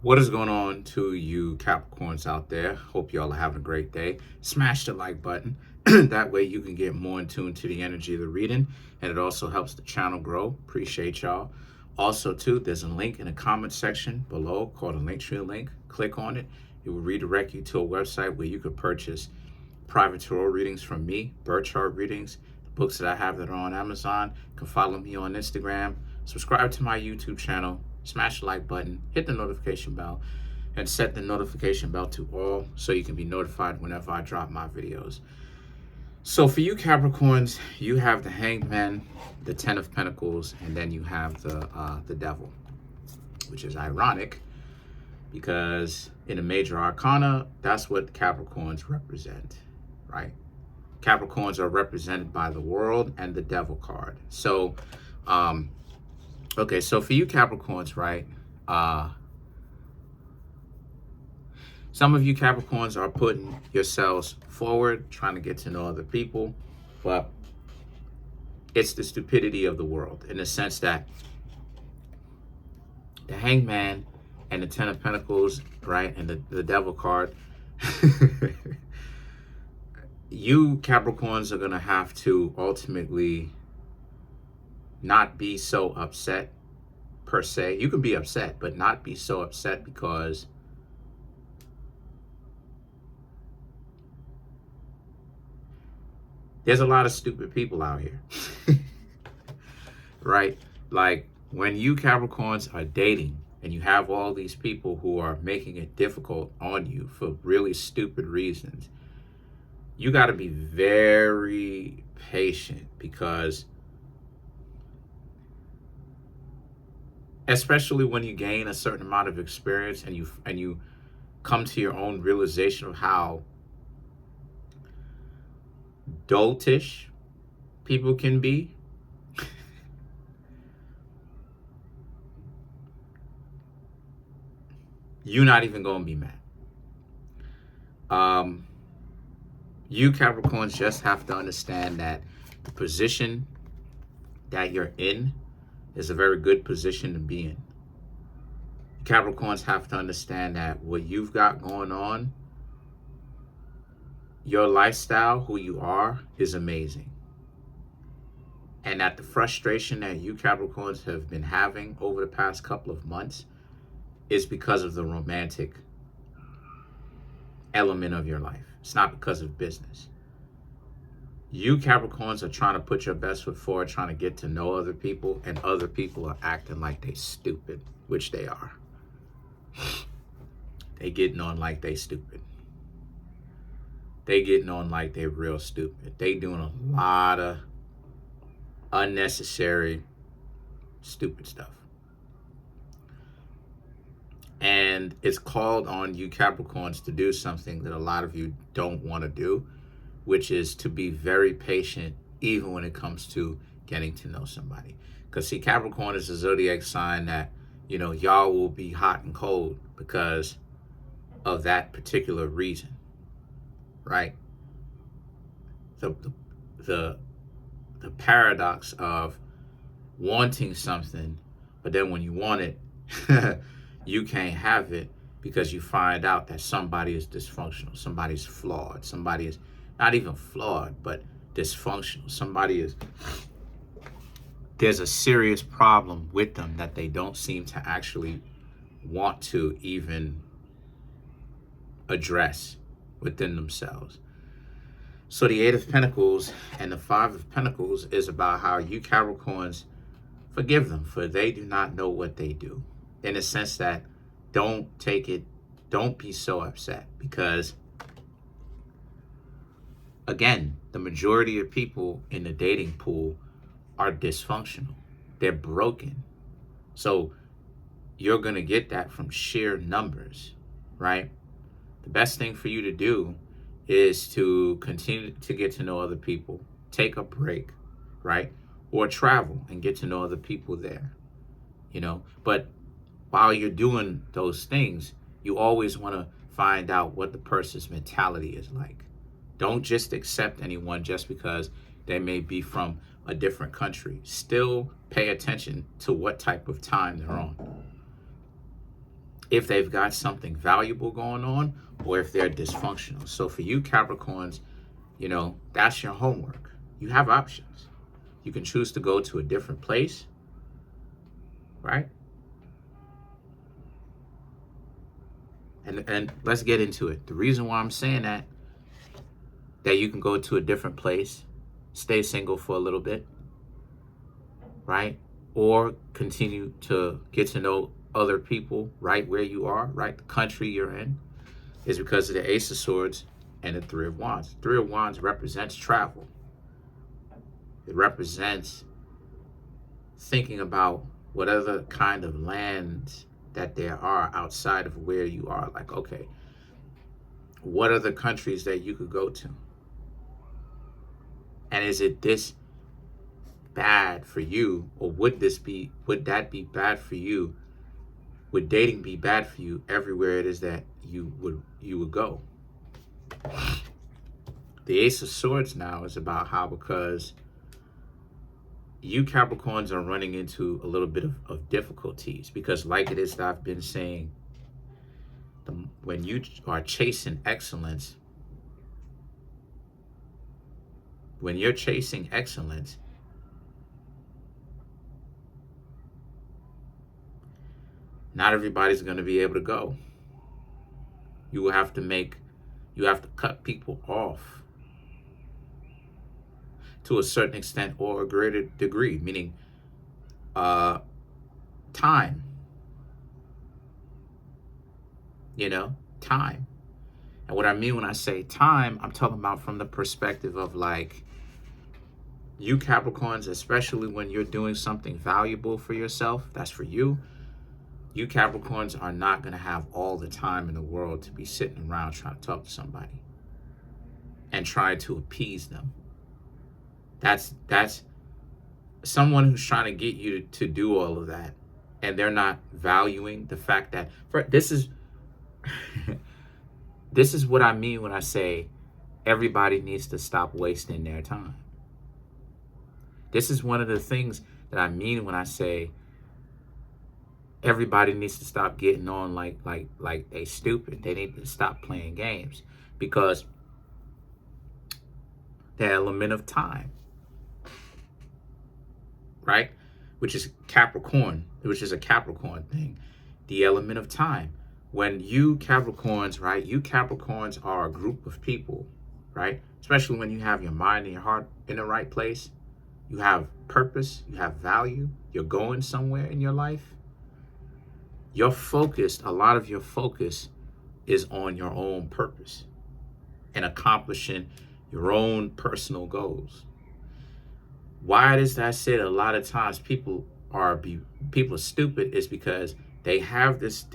What is going on to you Capricorns out there? Hope y'all are having a great day. Smash the like button. That way you can get more in tune to the energy of the reading, and it also helps the channel grow. Appreciate y'all. Also, too, there's a link in the comment section below called a Linktree link. Click on it. It will redirect you to a website where you could purchase private tarot readings from me, birth chart readings, books that I have that are on Amazon. You can follow me on Instagram. Subscribe to my YouTube channel. Smash the like button, hit the notification bell, and set the notification bell to all so you can be notified whenever I drop my videos. So for you Capricorns, you have the Hanged Man, the Ten of Pentacles, and then you have the Devil, which is ironic because in a major arcana, that's what Capricorns represent, right? Capricorns are represented by the World and the Devil card. So, okay, so for you Capricorns, right, some of you Capricorns are putting yourselves forward, trying to get to know other people, but it's the stupidity of the world in the sense that the Hanged Man and the Ten of Pentacles, right, and the Devil card, you Capricorns are going to have to ultimately not be so upset per se. You can be upset, but not be so upset because there's a lot of stupid people out here, right? Like when you Capricorns are dating and you have all these people who are making it difficult on you for really stupid reasons, you got to be very patient because especially when you gain a certain amount of experience and you come to your own realization of how doltish people can be, you're not even going to be mad. You Capricorns just have to understand that the position that you're in is a very good position to be in. Capricorns have to understand that what you've got going on, your lifestyle, who you are, is amazing. And that the frustration that you Capricorns have been having over the past couple of months is because of the romantic element of your life. It's not because of business. You Capricorns are trying to put your best foot forward, trying to get to know other people, and other people are acting like they stupid, which they are. They getting on like they stupid. They getting on like they real stupid. They doing a lot of unnecessary stupid stuff. And it's called on you Capricorns to do something that a lot of you don't want to do, which is to be very patient even when it comes to getting to know somebody. Because see, Capricorn is a zodiac sign that, you know, y'all will be hot and cold because of that particular reason, right? The paradox of wanting something, but then when you want it, you can't have it because you find out that somebody is dysfunctional, somebody's flawed, somebody is not even flawed, but dysfunctional. There's a serious problem with them that they don't seem to actually want to even address within themselves. So the Eight of Pentacles and the Five of Pentacles is about how you Capricorns forgive them, for they do not know what they do. In a sense that don't be so upset because, again, the majority of people in the dating pool are dysfunctional. They're broken. So you're going to get that from sheer numbers, right? The best thing for you to do is to continue to get to know other people, take a break, right? Or travel and get to know other people there, you know? But while you're doing those things, you always want to find out what the person's mentality is like. Don't just accept anyone just because they may be from a different country. Still pay attention to what type of time they're on. if they've got something valuable going on or if they're dysfunctional. So for you Capricorns, you know, that's your homework. You have options. You can choose to go to a different place, right? And let's get into it. The reason why I'm saying that you can go to a different place, stay single for a little bit, right? Or continue to get to know other people right where you are, right? The country you're in, is because of the Ace of Swords and the Three of Wands. Three of Wands represents travel. It represents thinking about what other kind of lands that there are outside of where you are. Like, okay, what are the countries that you could go to? And is it this bad for you, or would that be bad for you? Would dating be bad for you everywhere it is that you would go? The Ace of Swords now is about how, because you Capricorns are running into a little bit of difficulties, because like it is that I've been saying, when you are chasing excellence, when you're chasing excellence, not everybody's going to be able to go. You will have to cut people off to a certain extent or a greater degree, meaning time. You know, time. And what I mean when I say time, I'm talking about from the perspective of, like, you Capricorns, especially when you're doing something valuable for yourself, that's for you. You Capricorns are not going to have all the time in the world to be sitting around trying to talk to somebody and try to appease them. That's someone who's trying to get you to do all of that, and they're not valuing the fact that this is what I mean when I say everybody needs to stop wasting their time. This is one of the things that I mean when I say everybody needs to stop getting on like they stupid. They need to stop playing games, because the element of time, right? Which is Capricorn, which is a Capricorn thing. The element of time. When you Capricorns, right? You Capricorns are a group of people, right? Especially when you have your mind and your heart in the right place. You have purpose, you have value, you're going somewhere in your life. You're focused, a lot of your focus is on your own purpose and accomplishing your own personal goals. Why does that say that a lot of times people are stupid is because they have this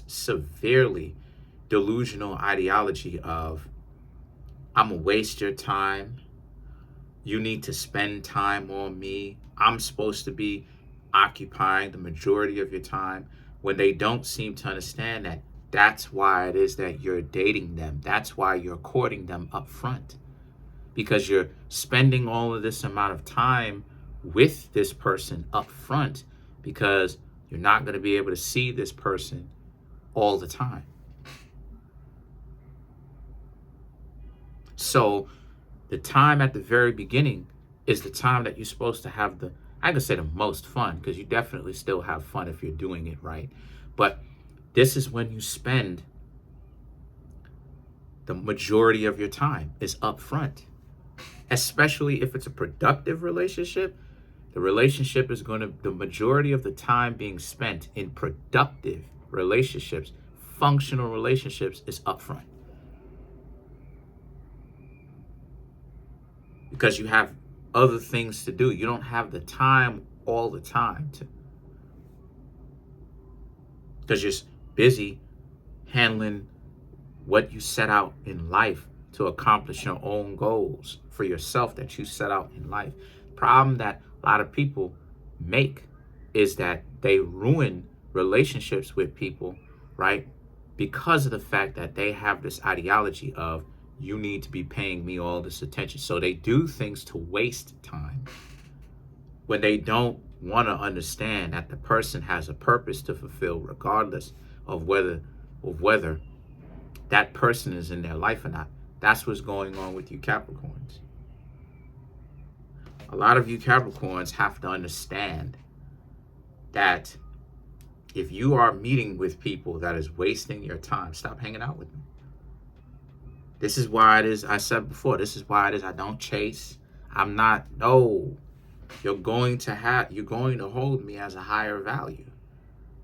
severely delusional ideology of, I'm gonna waste your time. You need to spend time on me. I'm supposed to be occupying the majority of your time, when they don't seem to understand that that's why it is that you're dating them. That's why you're courting them up front, because you're spending all of this amount of time with this person up front, because you're not going to be able to see this person all the time. So the time at the very beginning is the time that you're supposed to have I can say the most fun, because you definitely still have fun if you're doing it right. But this is when you spend the majority of your time is up front, especially if it's a productive relationship. The relationship is the majority of the time being spent in productive relationships, functional relationships, is up front. Because you have other things to do. You don't have the time all the time because you're busy handling what you set out in life to accomplish your own goals for yourself that you set out in life. Problem that a lot of people make is that they ruin relationships with people, right? Because of the fact that they have this ideology of, you need to be paying me all this attention. So they do things to waste time when they don't want to understand that the person has a purpose to fulfill, regardless of whether that person is in their life or not. That's what's going on with you Capricorns. A lot of you Capricorns have to understand that if you are meeting with people that is wasting your time, stop hanging out with them. This is why it is, I said before, this is why it is I don't chase. I'm not, no. You're going to hold me as a higher value.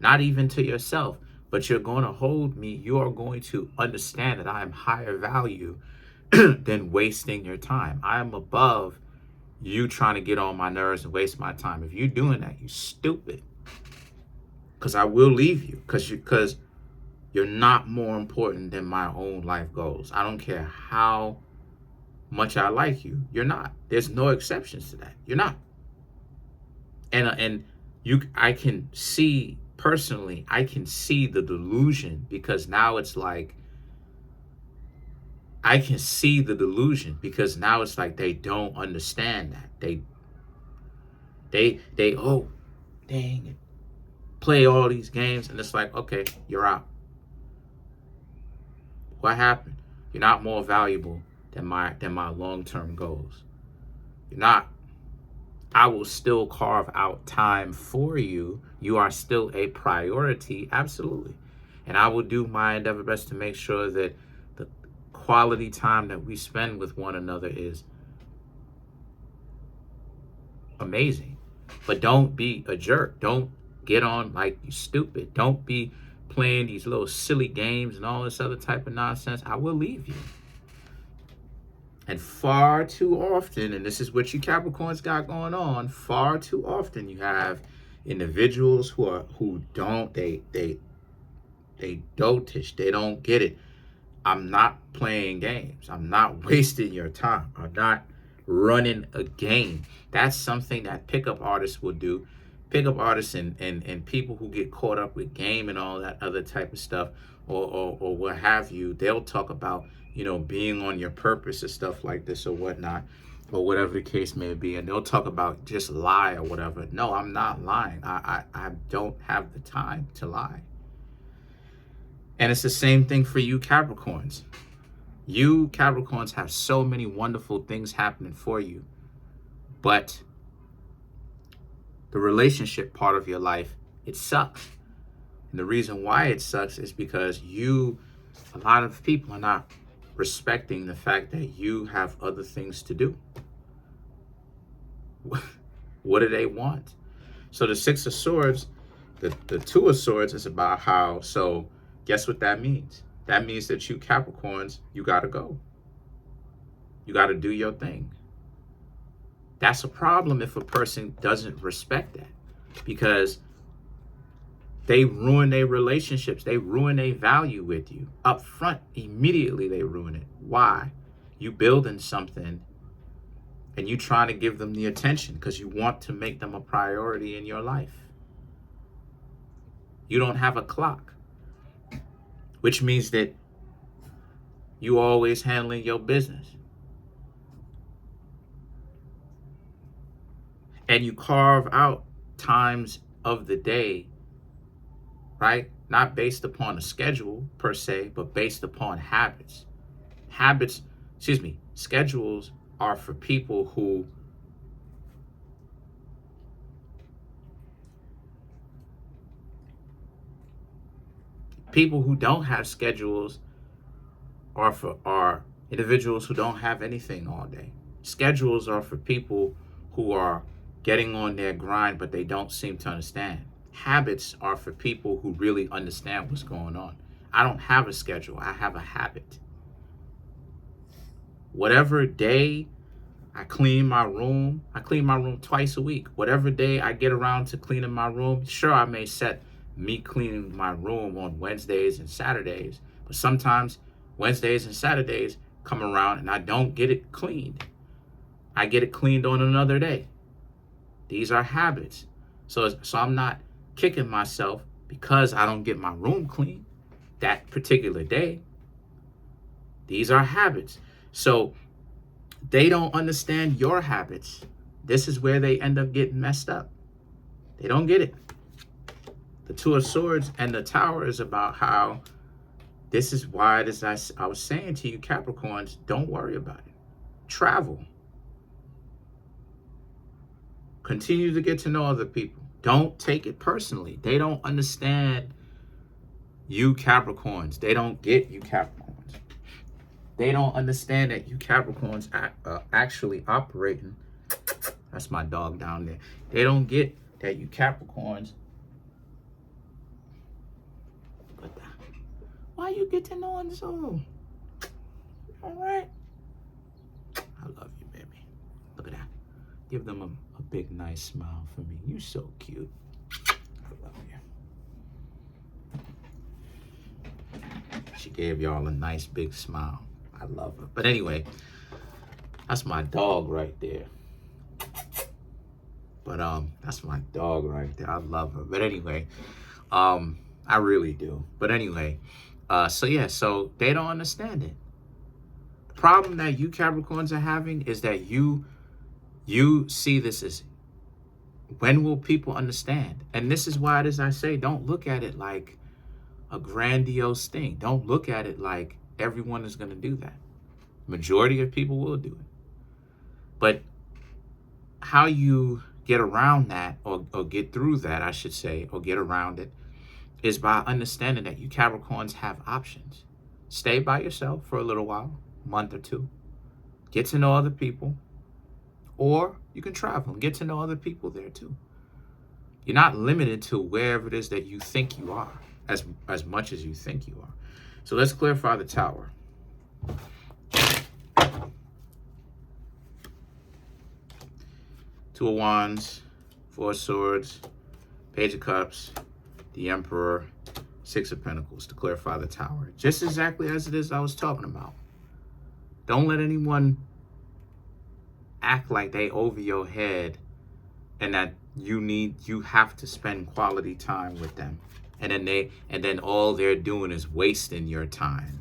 Not even to yourself, but you're going to hold me. You are going to understand that I am higher value than wasting your time. I am above you trying to get on my nerves and waste my time. If you're doing that, you're stupid. Because I will leave you. Because you're not more important than my own life goals. I don't care how much I like you. You're not. There's no exceptions to that. You're not. And I can see personally, I can see the delusion, because now it's like, I can see the delusion because now it's like they don't understand that. They oh, dang it, play all these games, and it's like, okay, you're out. What happened? You're not more valuable than my long-term goals. You're not. I will still carve out time for you. You are still a priority, absolutely. And I will do my endeavor best to make sure that the quality time that we spend with one another is amazing. But don't be a jerk. Don't get on like you stupid. Don't be playing these little silly games and all this other type of nonsense. I will leave you. And far too often, and this is what you Capricorns got going on, far too often you have individuals who don't dotish, they don't get it. I'm not playing games. I'm not wasting your time. I'm not running a game. That's something that pickup artists will do. Pickup artists and people who get caught up with game and all that other type of stuff, or what have you, they'll talk about, being on your purpose and stuff like this or whatnot, or whatever the case may be. And they'll talk about just lie or whatever. No, I'm not lying. I don't have the time to lie. And it's the same thing for you Capricorns. You Capricorns have so many wonderful things happening for you, but the relationship part of your life, it sucks. And the reason why it sucks is because a lot of people are not respecting the fact that you have other things to do. What do they want? So the Six of Swords, the Two of Swords is about how, so guess what that means? That means that you Capricorns, you got to go. You got to do your thing. That's a problem if a person doesn't respect that, because they ruin their relationships. They ruin their value with you. Up front, immediately they ruin it. Why? You building something and you trying to give them the attention because you want to make them a priority in your life. You don't have a clock, which means that you always handling your business. And you carve out times of the day, right? Not based upon a schedule per se, but based upon habits. Schedules are for people who don't have schedules, are individuals who don't have anything all day. Schedules are for people who are getting on their grind, but they don't seem to understand. Habits are for people who really understand what's going on. I don't have a schedule. I have a habit. Whatever day I clean my room twice a week. Whatever day I get around to cleaning my room, sure, I may set me cleaning my room on Wednesdays and Saturdays, but sometimes Wednesdays and Saturdays come around and I don't get it cleaned. I get it cleaned on another day. These are habits. So I'm not kicking myself because I don't get my room clean that particular day. These are habits. So they don't understand your habits. This is where they end up getting messed up. They don't get it. The Two of Swords and the Tower is about how this is why it is I was saying to you, Capricorns, don't worry about it. Travel. Continue to get to know other people. Don't take it personally. They don't understand you Capricorns. They don't get you Capricorns. They don't understand that you Capricorns actually operating. That's my dog down there. They don't get that you Capricorns. Why you get to know him so? All right. I love you, baby. Look at that. Give them a big, nice smile for me. You're so cute. I love you. She gave y'all a nice, big smile. I love her. But anyway, that's my dog right there. But that's my dog right there. I love her. But anyway, I really do. But anyway, so they don't understand it. The problem that you Capricorns are having is that you see this as, when will people understand? And this is why it is I say, don't look at it like a grandiose thing. Don't look at it like everyone is going to do that. Majority of people will do it. But how you get around that, or get through that, I should say, or get around it, is by understanding that you Capricorns have options. Stay by yourself for a little while, a month or two. Get to know other people. Or you can travel and get to know other people there too. You're not limited to wherever it is that you think you are, as much as you think you are. So let's clarify the Tower. Two of Wands, Four of Swords, Page of Cups, the Emperor, Six of Pentacles, to clarify the Tower. Just exactly as it is I was talking about. Don't let anyone act like they over your head and that you have to spend quality time with them. And then all they're doing is wasting your time.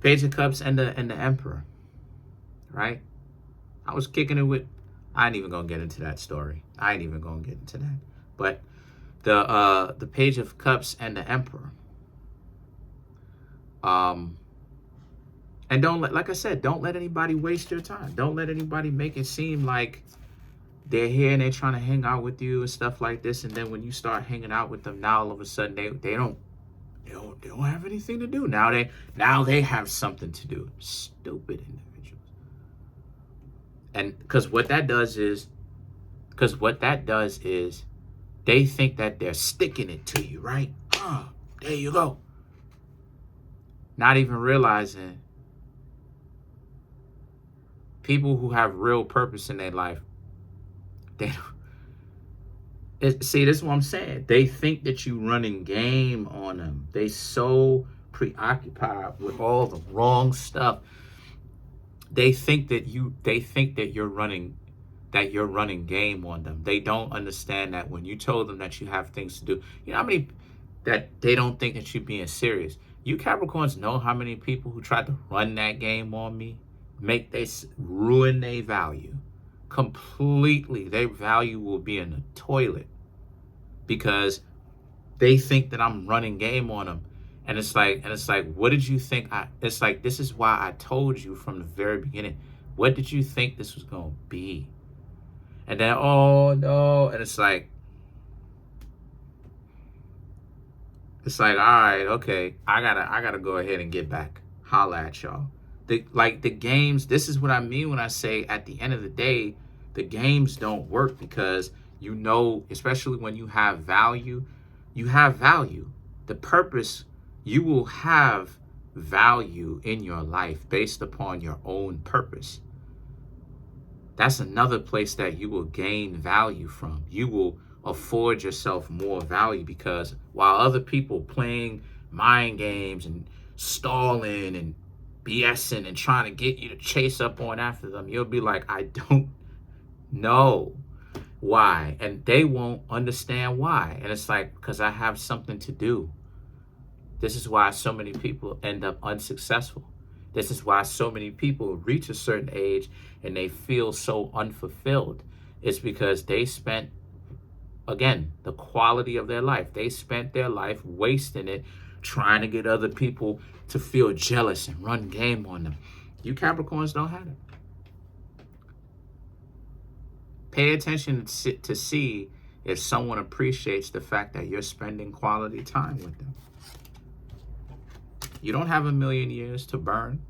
Page of Cups and the Emperor. Right? I was kicking it with, I ain't even gonna get into that story. I ain't even gonna get into that. But the Page of Cups and the Emperor. And don't let, like I said, don't let anybody waste your time. Don't let anybody make it seem like they're here and they're trying to hang out with you and stuff like this. And then when you start hanging out with them, now all of a sudden they don't have anything to do. Now they have something to do. Stupid individuals. And because what that does is they think that they're sticking it to you, right? There you go. Not even realizing people who have real purpose in their life, see, this is what I'm saying. They think that you running game on them. They so preoccupied with all the wrong stuff. They think that you're running game on them. They don't understand that when you told them that you have things to do. You know how many that they don't think that you're being serious. You Capricorns know how many people who tried to run that game on me, ruin their value completely. Their value will be in the toilet because they think that I'm running game on them. And it's like, what did you think? It's like, this is why I told you from the very beginning. What did you think this was going to be? And then, oh no. And it's like, all right, okay. I gotta go ahead and get back. Holla at y'all. The games, this is what I mean when I say at the end of the day, the games don't work because you know, especially when you have value, The purpose, you will have value in your life based upon your own purpose. That's another place that you will gain value from. You will afford yourself more value because while other people playing mind games and stalling and BSing and trying to get you to chase up on after them, you'll be like, I don't know why. And they won't understand why. And it's like, because I have something to do. This is why so many people end up unsuccessful. This is why so many people reach a certain age and they feel so unfulfilled. It's because they spent Again, the quality of their life. They spent their life wasting it trying to get other people to feel jealous and run game on them. You Capricorns don't have it. Pay attention to see if someone appreciates the fact that you're spending quality time with them. You don't have a million years to burn.